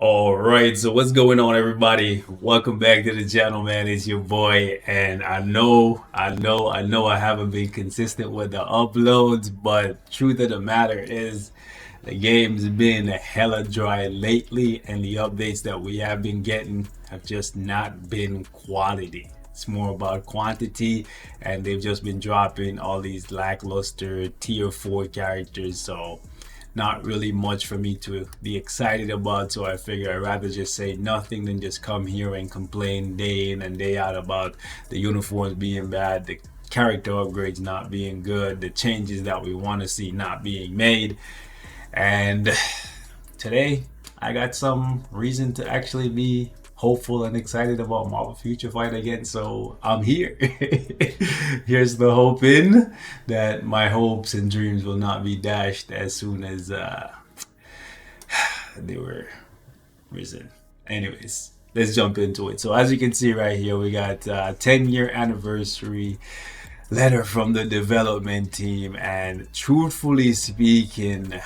All right, so what's going on, everybody? Welcome back to the channel, man. It's your boy, and I know I haven't been consistent with the uploads, but truth of the matter is, the game's been hella dry lately, and the updates that we have been getting have just not been quality. It's more about quantity, and they've just been dropping all these lackluster tier 4 characters, so not really much for me to be excited about. So I figure I'd rather just say nothing than just come here and complain day in and day out about the uniforms being bad, the character upgrades not being good, the changes that we want to see not being made. And today I got some reason to actually be hopeful and excited about Marvel Future Fight again, so I'm here. Here's the hoping that my hopes and dreams will not be dashed as soon as they were risen. Anyways, let's jump into it. So as you can see right here, we got 10-year anniversary letter from the development team, and truthfully speaking,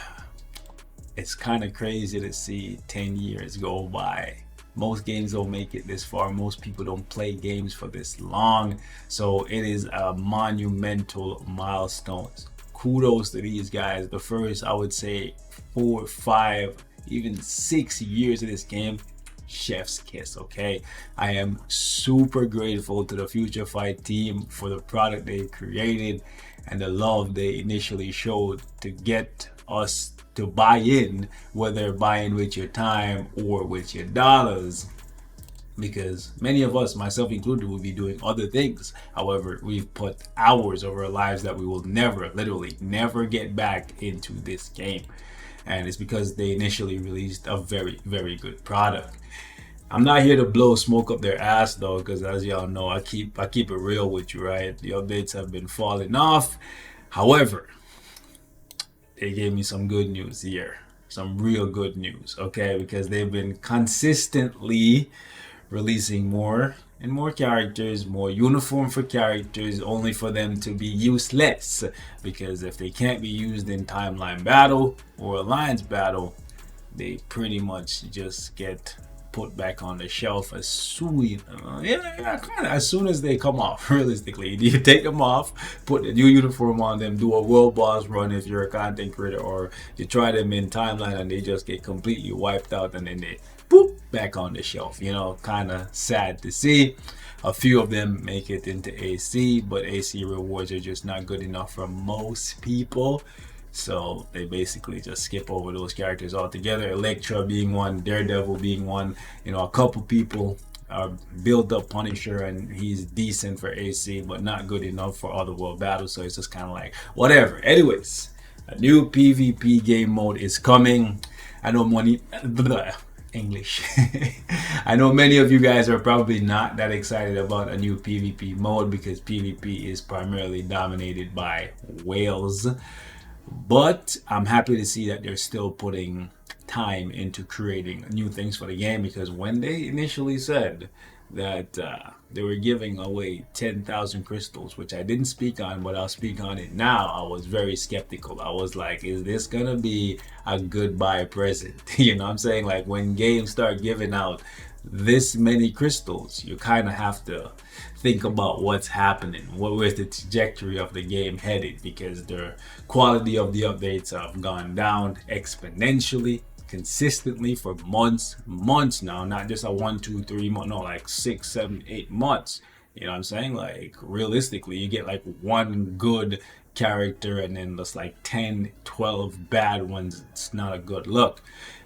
it's kind of crazy to see 10 years go by. Most games don't make it this far. Most people don't play games for this long. So it is a monumental milestone. Kudos to these guys. The first, I would say, 4, 5, even 6 years of this game, chef's kiss. Okay, I am super grateful to the Future Fight team for the product they created and the love they initially showed to get us to buy in, whether buying with your time or with your dollars, because many of us, myself included, will be doing other things. However, we've put hours of our lives that we will never, literally never get back into this game, and it's because they initially released a very, very good product. I'm not here to blow smoke up their ass though, because as y'all know, I keep it real with you, right? The updates have been falling off. However, they gave me some good news here, some real good news, okay? Because they've been consistently releasing more and more characters, more uniform for characters, only for them to be useless. Because if they can't be used in timeline battle or alliance battle, they pretty much just get put back on the shelf as soon as soon as they come off. Realistically, you take them off, put the new uniform on them, do a world boss run if you're a content creator, or you try them in timeline and they just get completely wiped out, and then they boop back on the shelf. Kind of sad to see. A few of them make it into AC, but AC rewards are just not good enough for most people. So they basically just skip over those characters altogether. Elektra being one, Daredevil being one. A couple people build up Punisher, and he's decent for AC, but not good enough for other world battles. So it's just kind of like whatever. Anyways, a new PvP game mode is coming. I know money. English. I know many of you guys are probably not that excited about a new PvP mode because PvP is primarily dominated by whales. But I'm happy to see that they're still putting time into creating new things for the game, because when they initially said that they were giving away 10,000 crystals, which I didn't speak on, but I'll speak on it now, I was very skeptical. I was like, is this gonna be a goodbye present? You know what I'm saying? Like, when games start giving out this many crystals, you kind of have to think about what's happening, where's the trajectory of the game headed, because the quality of the updates have gone down exponentially, consistently for months now, not just a 1, 2, 3 month, no, like 6, 7, 8 months. You know what I'm saying? Like, realistically, you get like one good character and then there's like 10, 12 bad ones. It's not a good look.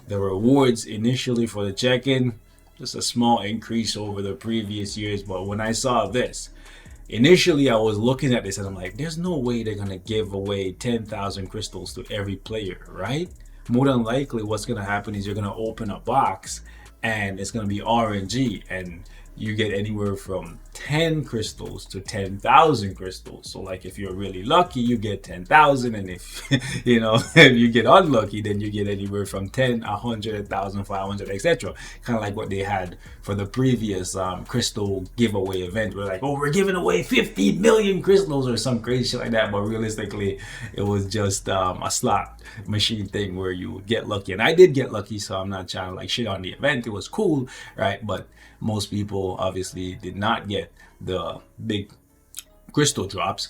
The rewards initially for the check-in, just a small increase over the previous years. But when I saw this, initially I was looking at this and I'm like, there's no way they're gonna give away 10,000 crystals to every player, right? More than likely what's gonna happen is you're gonna open a box and it's gonna be RNG, and you get anywhere from 10 crystals to 10,000 crystals. So like if you're really lucky, you get 10,000, and if if you get unlucky, then you get anywhere from 10, 100, 1,000, 500, etc. Kind of like what they had for the previous crystal giveaway event. We're like, oh, we're giving away 50 million crystals or some crazy shit like that. But realistically, it was just a slot machine thing where you would get lucky, and I did get lucky, so I'm not trying to like shit on the event. It was cool, right? But most people obviously did not get the big crystal drops.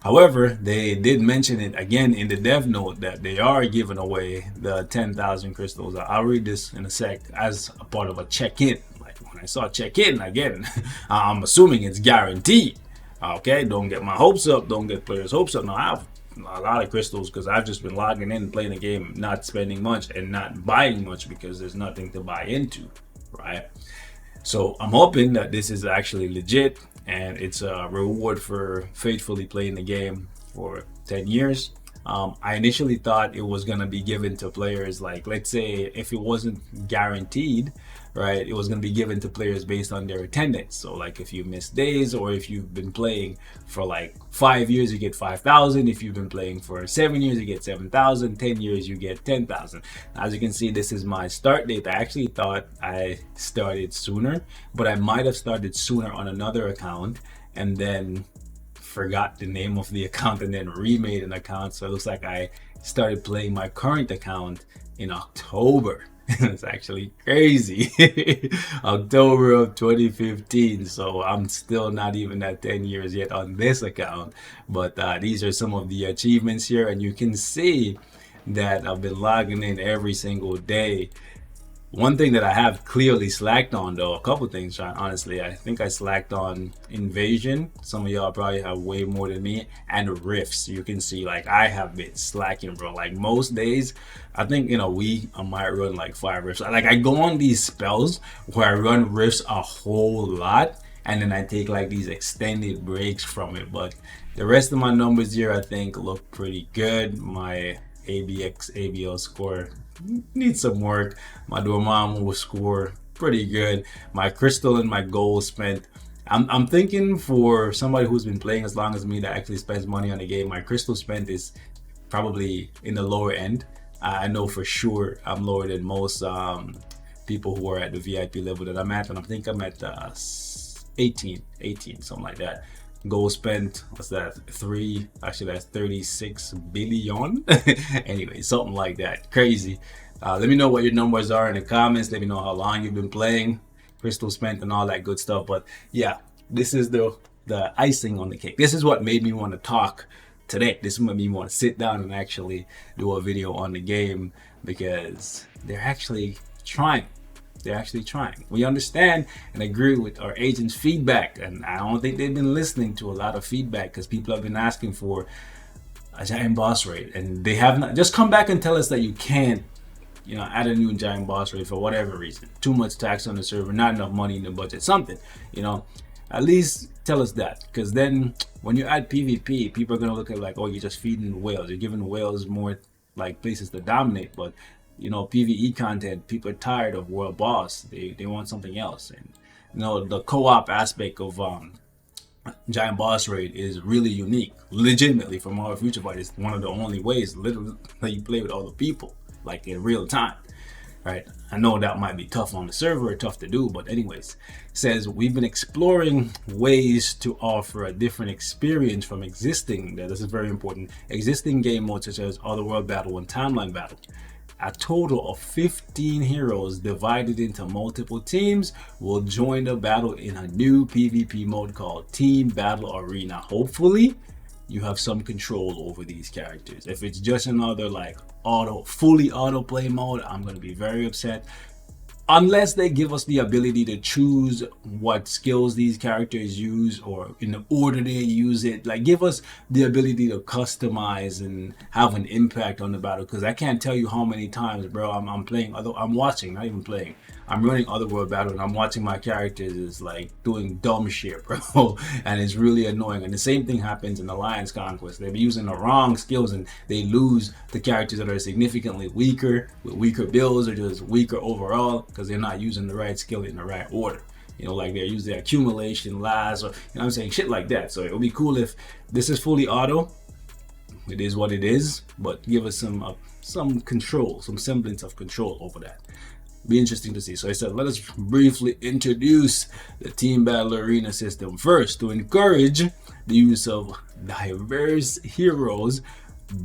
However, they did mention it again in the dev note that they are giving away the 10,000 crystals. I'll read this in a sec as a part of a check-in. Like when I saw check-in again, I'm assuming it's guaranteed. Okay, don't get my hopes up. Don't get players' hopes up. Now I have a lot of crystals because I've just been logging in, playing the game, not spending much and not buying much because there's nothing to buy into, right? So I'm hoping that this is actually legit and it's a reward for faithfully playing the game for 10 years. I initially thought it was going to be given to players, like, let's say if it wasn't guaranteed, right, it was going to be given to players based on their attendance. So like if you miss days, or if you've been playing for like 5 years, you get 5,000. If you've been playing for 7 years, you get 7,000. 10 years, you get 10,000. As you can see, this is my start date. I actually thought I started sooner, but I might have started sooner on another account and then forgot the name of the account and then remade an account. So it looks like I started playing my current account in October. It's actually crazy. October of 2015. So I'm still not even at 10 years yet on this account. But these are some of the achievements here, and you can see that I've been logging in every single day. One thing that I have clearly slacked on, though, a couple things, honestly, I think I slacked on invasion. Some of y'all probably have way more than me, and rifts. You can see, like, I have been slacking, bro. Like most days, I think in a week I might run like 5 rifts. Like I go on these spells where I run rifts a whole lot, and then I take like these extended breaks from it. But the rest of my numbers here, I think, look pretty good. My ABL score needs some work. My Dormammu score pretty good. My crystal and my gold spent. I'm thinking for somebody who's been playing as long as me that actually spends money on the game, my crystal spent is probably in the lower end. I know for sure I'm lower than most people who are at the VIP level that I'm at, and I think I'm at 18, something like that. Gold spent, what's that, actually that's 36 billion. Anyway, something like that. Crazy. Let me know what your numbers are in the comments. Let me know how long you've been playing, crystal spent, and all that good stuff. But yeah, this is the icing on the cake. This is what made me want to talk today. This is what made me want to sit down and actually do a video on the game, because they're actually trying. They're actually trying. We understand and agree with our agents' feedback, and I don't think they've been listening to a lot of feedback, because people have been asking for a giant boss raid, and they have not. Just come back and tell us that you can't, add a new giant boss raid for whatever reason. Too much tax on the server, not enough money in the budget, something. At least tell us that, because then when you add PvP, people are gonna look at like, oh, you're just feeding whales. You're giving whales more like places to dominate, but PvE content, people are tired of world boss. They want something else. And the co-op aspect of giant boss raid is really unique. Legitimately, from our future fight, it's one of the only ways literally that you play with other people, like in real time, right? I know that might be tough on the server, tough to do, but anyways, it says we've been exploring ways to offer a different experience from existing, this is very important, existing game modes such as Otherworld Battle and Timeline Battle. A total of 15 heroes divided into multiple teams will join the battle in a new PvP mode called Team Battle Arena. Hopefully, you have some control over these characters. If it's just another like fully autoplay mode, I'm gonna be very upset. Unless they give us the ability to choose what skills these characters use, or in the order they use it. Like, give us the ability to customize and have an impact on the battle. Because I can't tell you how many times, bro, I'm playing I'm watching, not even playing. I'm running Otherworld Battle and I'm watching my characters is like doing dumb shit, bro. And it's really annoying. And the same thing happens in Alliance Conquest. They're using the wrong skills and they lose the characters that are significantly weaker, with weaker builds, or just weaker overall, because they're not using the right skill in the right order. You know, like they're using accumulation last, or you know what I'm saying, shit like that. So it would be cool if this is fully auto. It is what it is, but give us some control, some semblance of control over that. Be interesting to see. So I said, let us briefly introduce the Team Battle Arena system first to encourage the use of diverse heroes.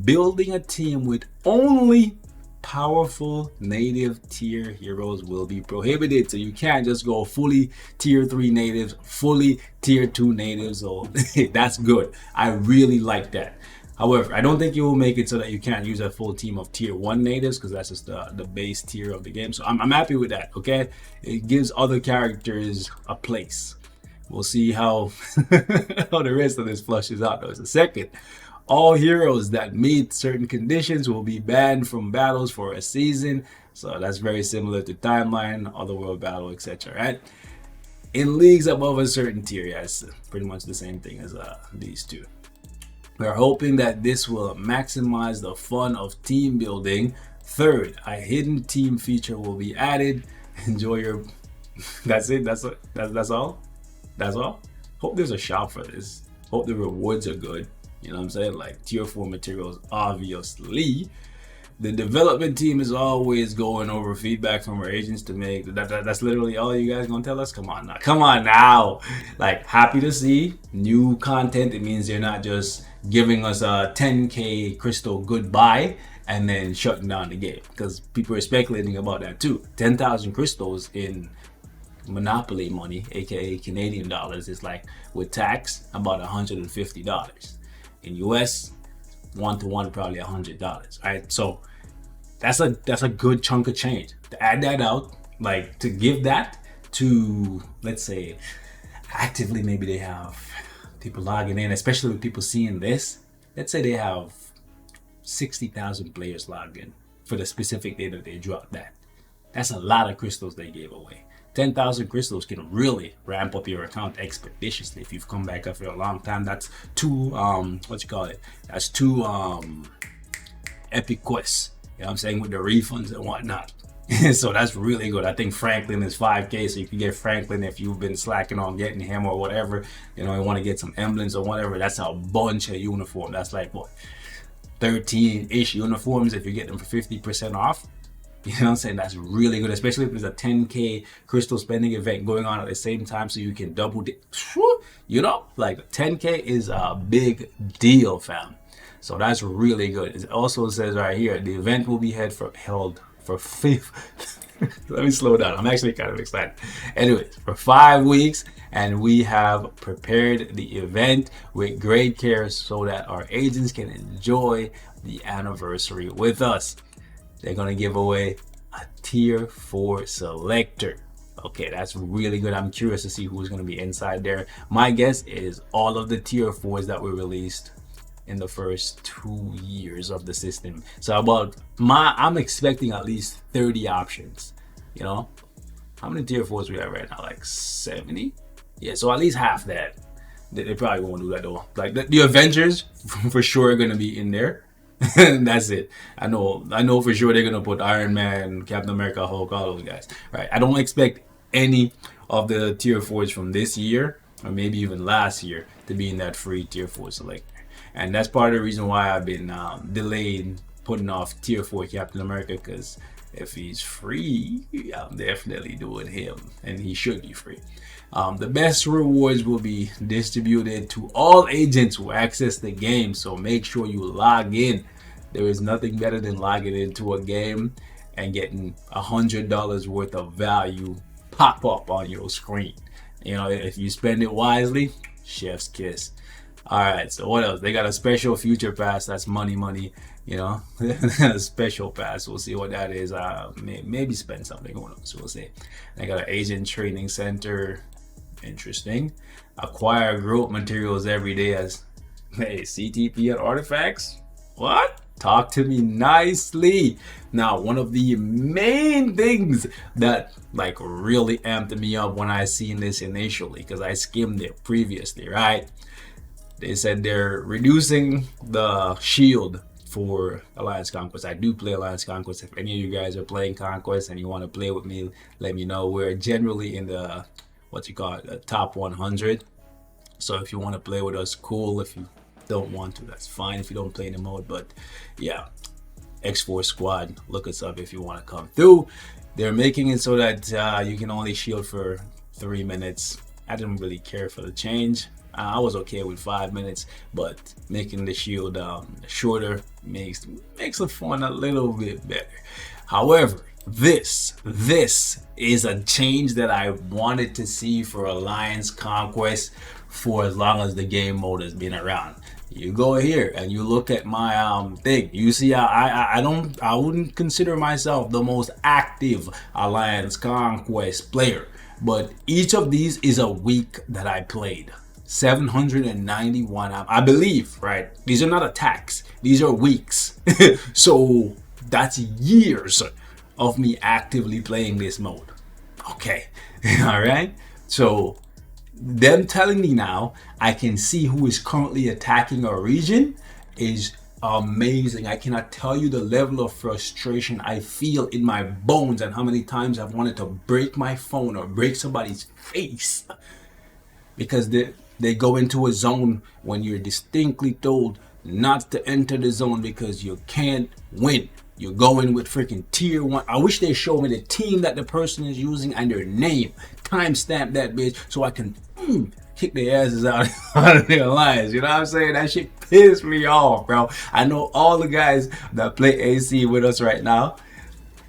Building a team with only powerful native tier heroes will be prohibited. So you can't just go fully tier 3 natives, fully tier 2 natives. So that's good. I really like that. However, I don't think you will make it so that you can't use a full team of tier 1 natives, because that's just the base tier of the game. So I'm happy with that, okay? It gives other characters a place. We'll see how, how the rest of this flushes out, though. It's a second. All heroes that meet certain conditions will be banned from battles for a season. So that's very similar to Timeline, Otherworld Battle, etc., right? In leagues above a certain tier, yeah, it's pretty much the same thing as these two. We're hoping that this will maximize the fun of team building. Third, a hidden team feature will be added. Enjoy your... That's it? That's all? That's all? Hope there's a shop for this. Hope the rewards are good. You know what I'm saying? Like tier 4 materials, obviously. The development team is always going over feedback from our agents to make... That's literally all you guys gonna tell us? Come on now. Come on now. Like, happy to see new content. It means they're not just giving us a 10k crystal goodbye and then shutting down the game, because people are speculating about that too. 10,000 crystals in Monopoly money, aka Canadian dollars, is like, with tax, about $150. In US, 1-to-1 probably $100, right? So that's a good chunk of change. To add that out, like to give that to, let's say, actively, maybe they have people logging in, especially with people seeing this. Let's say they have 60,000 players logged in for the specific day that they dropped that. That's a lot of crystals they gave away. 10,000 crystals can really ramp up your account expeditiously if you've come back after a long time. That's two, That's two epic quests. You know what I'm saying, with the refunds and whatnot. So that's really good. I think Franklin is 5k, so you can get Franklin if you've been slacking on getting him or whatever. You know, you want to get some emblems or whatever. That's a bunch of uniform. That's like what, 13-ish uniforms if you get them for 50% off. You know what I'm saying? That's really good, especially if there's a 10k crystal spending event going on at the same time, so you can double the, you know, like 10k is a big deal, fam. So that's really good. It also says right here, the event will be held for 5 let me slow down. I'm actually kind of excited. Anyways, for 5 weeks, and we have prepared the event with great care so that our agents can enjoy the anniversary with us. They're gonna give away a tier 4 selector. Okay, that's really good. I'm curious to see who's gonna be inside there. My guess is all of the tier 4s that were released in the first 2 years of the system. So I'm expecting at least 30 options. You know, how many tier 4s we have right now? Like 70? Yeah, so at least half that. They probably won't do that though. Like the Avengers for sure are gonna be in there. And that's it. I know for sure they're gonna put Iron Man, Captain America, Hulk, all those guys. Right. I don't expect any of the tier 4s from this year or maybe even last year to be in that free tier 4 selector. And that's part of the reason why I've been delayed putting off tier 4 Captain America, because if he's free, I'm definitely doing him, and he should be free. The best rewards will be distributed to all agents who access the game, so make sure you log in. There is nothing better than logging into a game and getting $100 worth of value pop up on your screen. You know, if you spend it wisely, chef's kiss. All right, so what else? They got a special future pass. That's money, you know. A special pass. We'll see what that is. Maybe spend something. Who knows? We'll see. They got an agent training center. Interesting. Acquire growth materials every day as, hey, CTP and artifacts. What? Talk to me nicely. Now, one of the main things that like really amped me up when I seen this initially, because I skimmed it previously, right? They said they're reducing the shield for Alliance Conquest. I do play Alliance Conquest. If any of you guys are playing Conquest and you want to play with me, let me know. We're generally in the what you call it, a top 100. So if you want to play with us, cool. If you don't want to, that's fine. If you don't play in the mode, but yeah, X4 Squad, look us up if you want to come through. They're making it so that you can only shield for 3 minutes. I didn't really care for the change. I was okay with 5 minutes, but making the shield shorter makes the fun a little bit better. However, this is a change that I wanted to see for Alliance Conquest for as long as the game mode has been around. You go here and you look at my thing. You see, I wouldn't consider myself the most active Alliance Conquest player, but each of these is a week that I played. 791, I believe, right? These are not attacks, these are weeks. So that's years of me actively playing this mode. Okay. All right, so them telling me now I can see who is currently attacking our region is amazing. I cannot tell you the level of frustration I feel in my bones and how many times I've wanted to break my phone or break somebody's face because they go into a zone when you're distinctly told not to enter the zone because you can't win. You're going with freaking tier 1. I wish they show me the team that the person is using and their name. Timestamp that bitch so I can kick their asses out of their lives. You know what I'm saying? That shit pissed me off, bro. I know all the guys that play AC with us right now,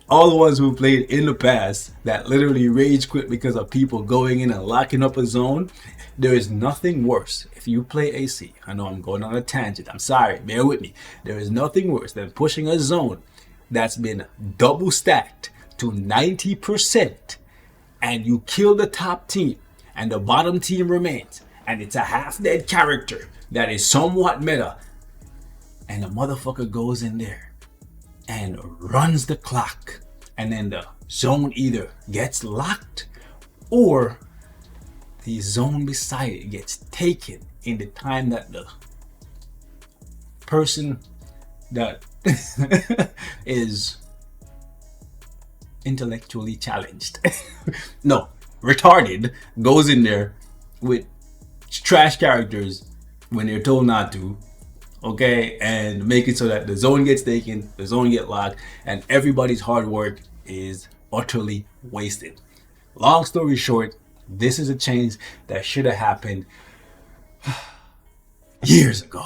all the ones who played in the past that literally rage quit because of people going in and locking up a zone. There is nothing worse. If you play AC, I know I'm going on a tangent. I'm sorry, bear with me. There is nothing worse than pushing a zone that's been double stacked to 90% and you kill the top team and the bottom team remains and it's a half dead character that is somewhat meta and the motherfucker goes in there and runs the clock and then the zone either gets locked or the zone beside it gets taken in the time that the person that is intellectually challenged no, retarded goes in there with trash characters when they're told not to, okay, and make it so that the zone gets taken, the zone get locked, and everybody's hard work is utterly wasted. Long story short, this is a change that should have happened years ago.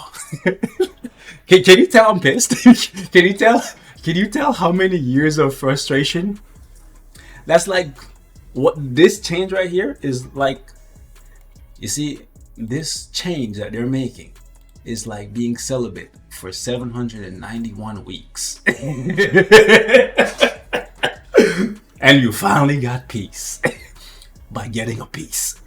Can you tell I'm pissed? Can you tell how many years of frustration? That's like what this change right here is like. You see, this change that they're making is like being celibate for 791 weeks. And you finally got peace by getting a piece.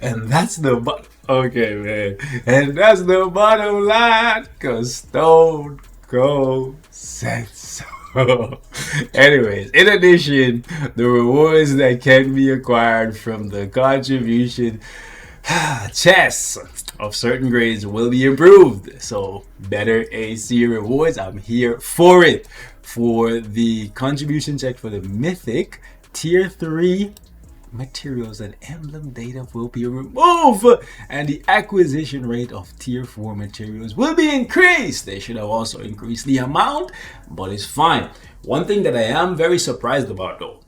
And that's the okay, man. And that's the bottom line, cause Stone Cold said so. Anyways, in addition, the rewards that can be acquired from the contribution chests of certain grades will be improved. So better AC rewards, I'm here for it. For the contribution check for the mythic tier 3 materials and emblem data will be removed, and the acquisition rate of tier 4 materials will be increased. They should have also increased the amount, but it's fine. One thing that I am very surprised about, though,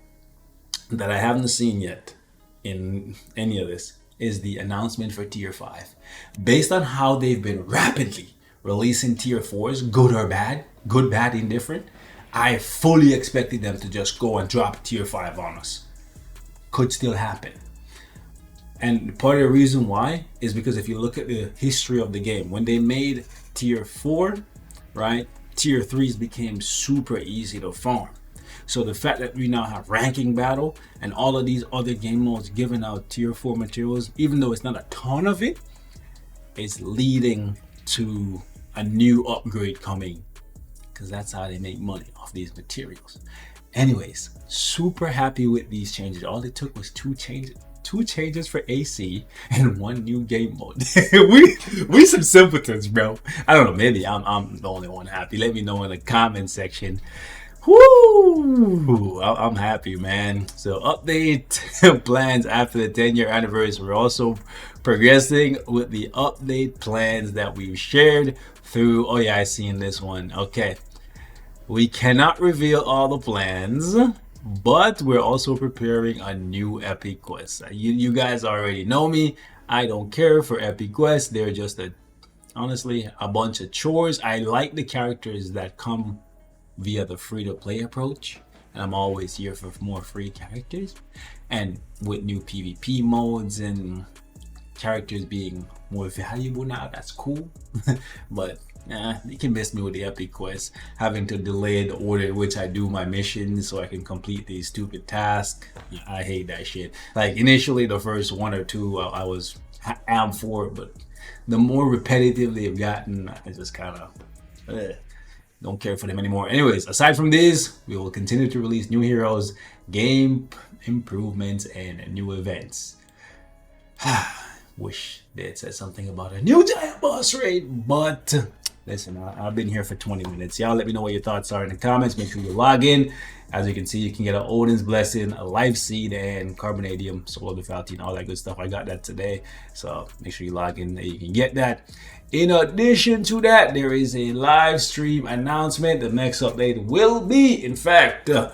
that I haven't seen yet in any of this, is the announcement for tier 5. Based on how they've been rapidly releasing tier 4s, good or bad, good, bad, indifferent, I fully expected them to just go and drop tier 5 on us. Could still happen. And part of the reason why is because if you look at the history of the game, when they made tier 4, right, tier 3s became super easy to farm. So the fact that we now have ranking battle and all of these other game modes giving out tier 4 materials, even though it's not a ton of it, it's leading to a new upgrade coming, because that's how they make money off these materials. Anyways, super happy with these changes. All it took was two changes for AC and one new game mode. we some simpletons, bro. I don't know, maybe I'm the only one happy. Let me know in the comment section. Woo! I'm happy, man. So update plans after the 10-year anniversary. We're also progressing with the update plans that we've shared through. Oh yeah, I seen this one. Okay, we cannot reveal all the plans, but we're also preparing a new epic quest. You guys already know me. I don't care for epic quests. They're just honestly a bunch of chores. I like the characters that come via the free-to-play approach, and I'm always here for more free characters, and with new PvP modes and characters being more valuable now, that's cool. But you can miss me with the epic quest, having to delay the order in which I do my missions so I can complete these stupid tasks. I hate that shit. Like initially the first one or two I was am for it, but the more repetitive they've gotten, I just kind of don't care for them anymore. Anyways, aside from these, we will continue to release new heroes, game improvements, and new events. Wish they had said something about a new giant boss raid, but listen, I've been here for 20 minutes. Y'all let me know what your thoughts are in the comments. Make sure you log in. As you can see, you can get an Odin's Blessing, a Life Seed, and Carbonadium, Soul of the Falcon, all that good stuff. I got that today, so make sure you log in. You can get that. In addition to that, there is a live stream announcement. The next update will be, in fact, the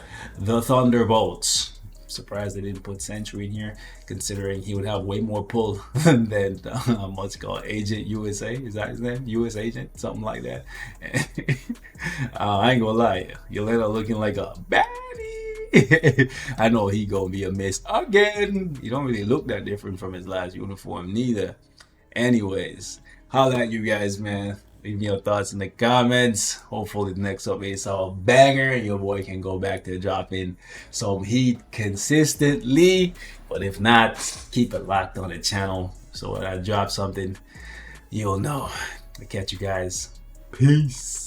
Thunderbolts. Surprised they didn't put Century in here, considering he would have way more pull than what's called Agent USA. Is that his name? US Agent, something like that. I ain't gonna lie, Yelena looking like a baddie. I know he gonna be a miss again. He don't really look that different from his last uniform neither. Anyways, holla at you guys, man. Leave me your thoughts in the comments. Hopefully the next update is all banger and your boy can go back to dropping some heat consistently. But if not, keep it locked on the channel so when I drop something, you'll know. I'll catch you guys. Peace.